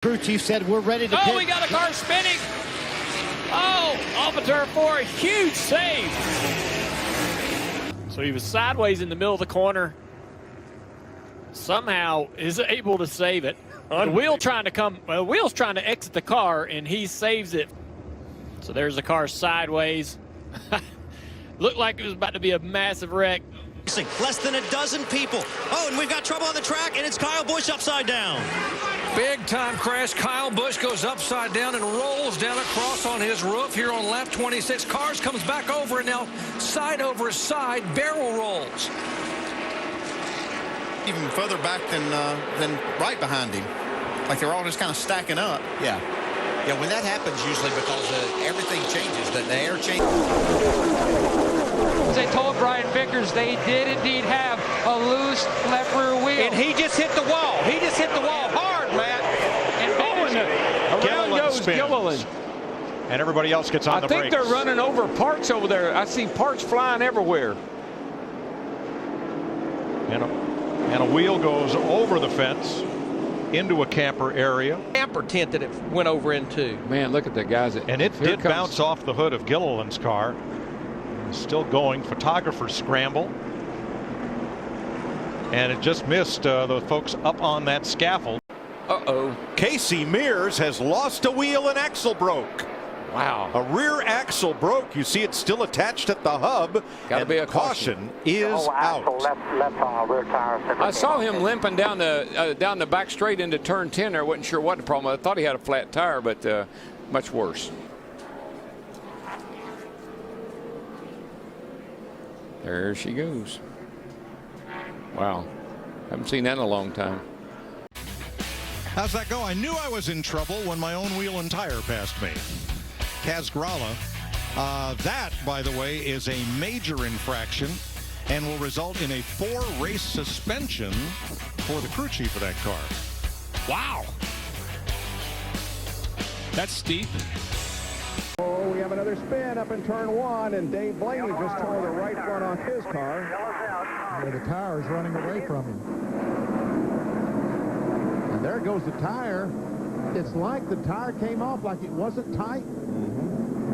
Crew chief said we're ready to we got a car spinning. Oh, off of turn 4, a huge save. So he was sideways in the middle of the corner. Somehow is able to save it. The wheel trying to come, wheel's trying to exit the car, and he saves it. So there's the car sideways. Looked like it was about to be a massive wreck. Less than a dozen people. Oh, and we've got trouble on the track, and it's Kyle Busch upside down. Big time crash. Kyle Busch goes upside down and rolls down across on his roof here on lap 26. Cars comes back over, and now side over side barrel rolls. Even further back than right behind him. Like they're all just kind of stacking up. Yeah. Yeah, when that happens, usually because everything changes, the air changes. They told Brian Vickers they did indeed have a loose left rear wheel. And he just hit the wall. He just hit the wall hard, Matt. And around goes Gilliland. And everybody else gets on the brakes. I think they're running over parts over there. I see parts flying everywhere. And a wheel goes over the fence into a camper area. Camper tent that it went over into. Man, look at the guys. And it did bounce off the hood of Gilliland's car. Still going. Photographers scramble. And it just missed the folks up on that scaffold. Uh-oh. Casey Mears has lost a wheel and axle broke. Wow. A rear axle broke. You see it's still attached at the hub. Gotta be a caution is out. I saw him limping down the back straight into turn 10 there. Wasn't sure what the problem was. I thought he had a flat tire, but much worse. There she goes. Wow. Haven't seen that in a long time. How's that go? I knew I was in trouble when my own wheel and tire passed me. Kaz Grala. That, by the way, is a major infraction and will result in a 4-race suspension for the crew chief of that car. Wow. That's steep. Oh, we have another spin up in turn 1, and Dave Blaney just tore the right front off his car. Yeah, the tire is running away from him. And there goes the tire. It's like the tire came off like it wasn't tight.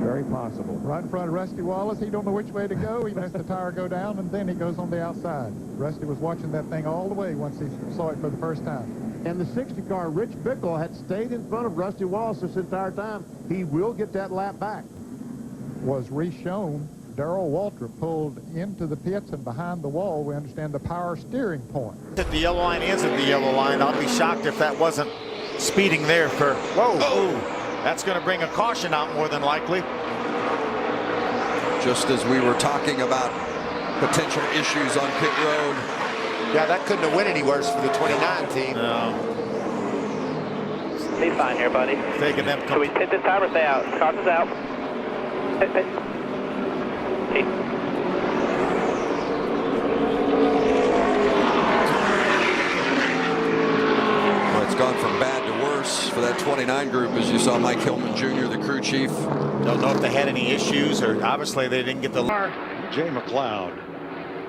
Very possible. Right in front of Rusty Wallace. He don't know which way to go. He lets the tire go down, and then he goes on the outside. Rusty was watching that thing all the way once he saw it for the first time. And the 60 car, Rich Bickle, had stayed in front of Rusty Wallace this entire time. He will get that lap back. Was re-shown. Darrell Walter pulled into the pits and behind the wall. We understand the power steering point. If the yellow line is at the yellow line, I'll be shocked if that wasn't speeding there for. Whoa. Oh. That's going to bring a caution out more than likely. Just as we were talking about potential issues on pit road. Yeah, that couldn't have went any worse for the 29 team. No. He's fine here, buddy. Taking them. Should we pit this time or stay out? Caution's out. Pit. Well, it's gone from bad to worse for that 29 group, as you saw Mike Hillman Jr., the crew chief. Don't know if they had any issues, or obviously they didn't get the. Jay McLeod.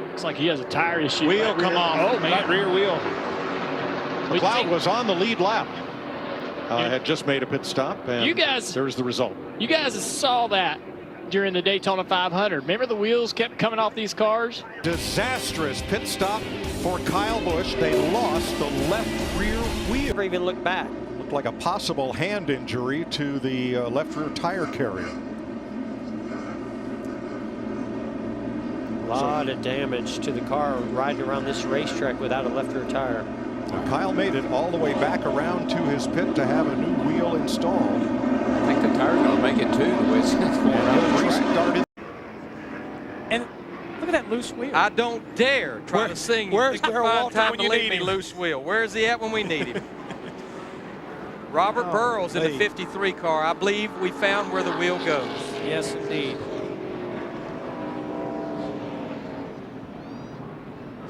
Looks like he has a tire issue. Wheel come off. Oh, man. That rear wheel. McLeod was on the lead lap. Had just made a pit stop, and there's the result. You guys saw that during the Daytona 500. Remember the wheels kept coming off these cars? Disastrous pit stop for Kyle Busch. They lost the left rear wheel. Never even looked back. Looked like a possible hand injury to the left rear tire carrier. A lot of damage to the car riding around this racetrack without a left rear tire. Well, Kyle made it all the way back around to his pit to have a new wheel installed. I think the tire's going to make it too, the way it's going out. And look at that loose wheel. I don't dare try to sing. Where's Darrell Walter when you need him? Loose wheel. Where is he at when we need him? Robert Burrows in the 53 car. I believe we found where the wheel goes. Yes, indeed.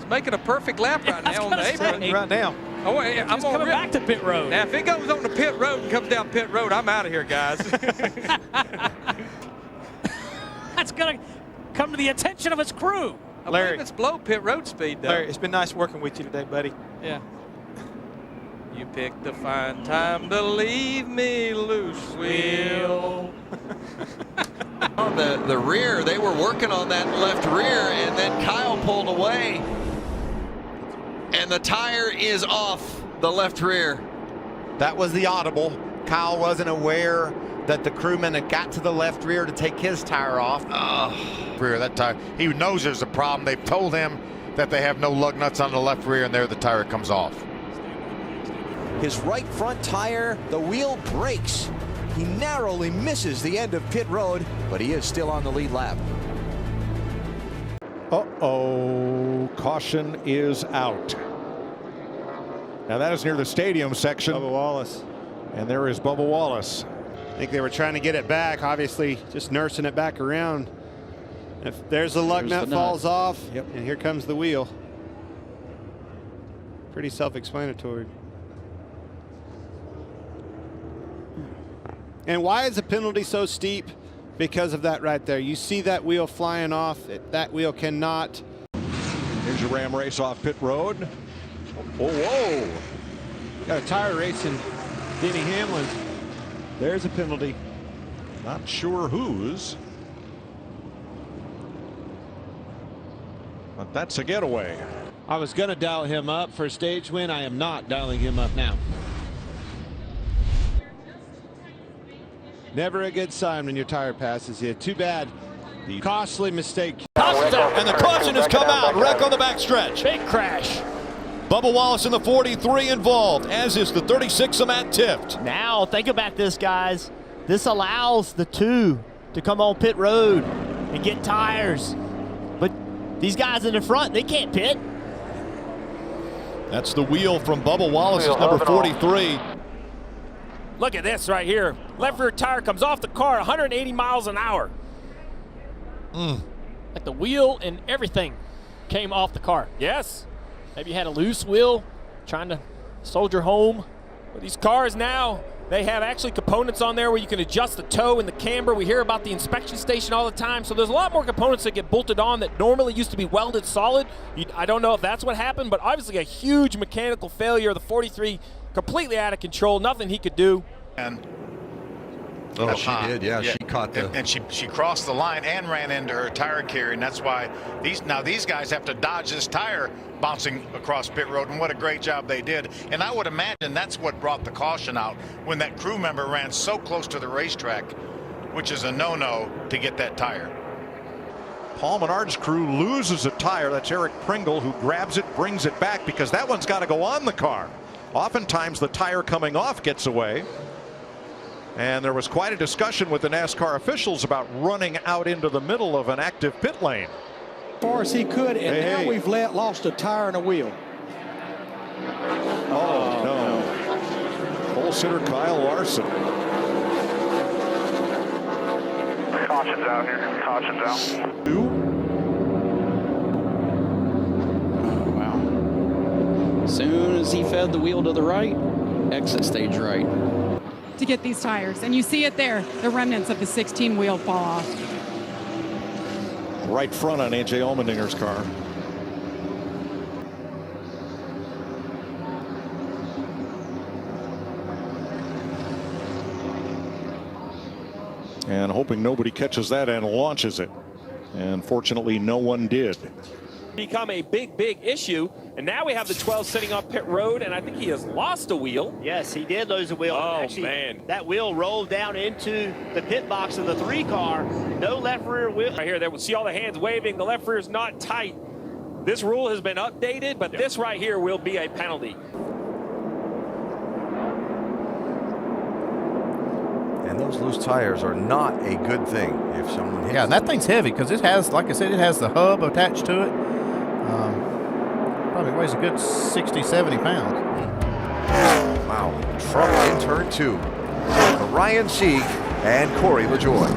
Making a perfect lap right now on the apron. Right now. Oh, I'm coming back to pit road. Now, if it goes on the pit road and comes down pit road, I'm out of here, guys. That's going to come to the attention of his crew. Larry, it's below pit road speed, though. Larry, it's been nice working with you today, buddy. Yeah. You picked the fine time to leave me loose, Will. On the rear, they were working on that left rear, and then Kyle pulled away, and the tire is off the left rear. That was the audible. Kyle wasn't aware that the crewman had got to the left rear to take his tire off. Rear, that tire, he knows there's a problem. They've told him that they have no lug nuts on the left rear, and there the tire comes off. His right front tire, the wheel breaks. He narrowly misses the end of pit road, but he is still on the lead lap. Uh-oh, caution is out. Now that is near the stadium section. Bubba Wallace. And there is Bubba Wallace. I think they were trying to get it back, obviously just nursing it back around. If there's the lug nut falls off, and here comes the wheel. Pretty self-explanatory. And why is the penalty so steep? Because of that right there. You see that wheel flying off. That wheel cannot. Here's your Ram race off pit road. Whoa. Got a tire racing Denny Hamlin. There's a penalty. Not sure whose. But that's a getaway. I was going to dial him up for a stage win. I am not dialing him up now. Never a good sign when your tire passes you. Too bad. The costly mistake. And the caution has come out. Wreck on the backstretch. Big crash. Bubba Wallace in the 43 involved, as is the 36 of Matt Tifft. Now, think about this, guys. This allows the two to come on pit road and get tires. But these guys in the front, they can't pit. That's the wheel from Bubba Wallace's number 43. Look at this right here. Left rear tire comes off the car 180 miles an hour. Like the wheel and everything came off the car. Yes. Maybe you had a loose wheel trying to soldier home. Well, these cars now, they have actually components on there where you can adjust the toe and the camber. We hear about the inspection station all the time. So there's a lot more components that get bolted on that normally used to be welded solid. I don't know if that's what happened, but obviously a huge mechanical failure. The 43 completely out of control, nothing he could do. And she did, yeah. She caught the... And she crossed the line and ran into her tire carrier, and that's why these guys have to dodge this tire bouncing across pit road, and what a great job they did. And I would imagine that's what brought the caution out when that crew member ran so close to the racetrack, which is a no-no to get that tire. Paul Menard's crew loses a tire. That's Eric Pringle, who grabs it, brings it back, because that one's got to go on the car. Oftentimes the tire coming off gets away. And there was quite a discussion with the NASCAR officials about running out into the middle of an active pit lane. As far as he could, and now we've lost a tire and a wheel. Oh, no. Pole sitter Kyle Larson. Caution's out here. Caution's out. Wow. As soon as he fed the wheel to the right, exit stage right. To get these tires, and you see it there, the remnants of the 16 wheel fall off. Right front on A.J. Allmendinger's car. And hoping nobody catches that and launches it. And fortunately, no one did. Become a big issue, and now we have the 12 sitting on pit road, and I think he has lost a wheel. Yes, he did lose a wheel. Oh, actually, man. That wheel rolled down into the pit box of the 3 car. No left rear wheel. Right here, we'll see all the hands waving. The left rear is not tight. This rule has been updated, but this right here will be a penalty. And those loose tires are not a good thing if someone hits. Yeah, and that thing's heavy because it has, like I said, it has the hub attached to it. Probably weighs a good 60, 70 pounds. Wow. Trouble in turn 2. Ryan Sieg and Corey LaJoie.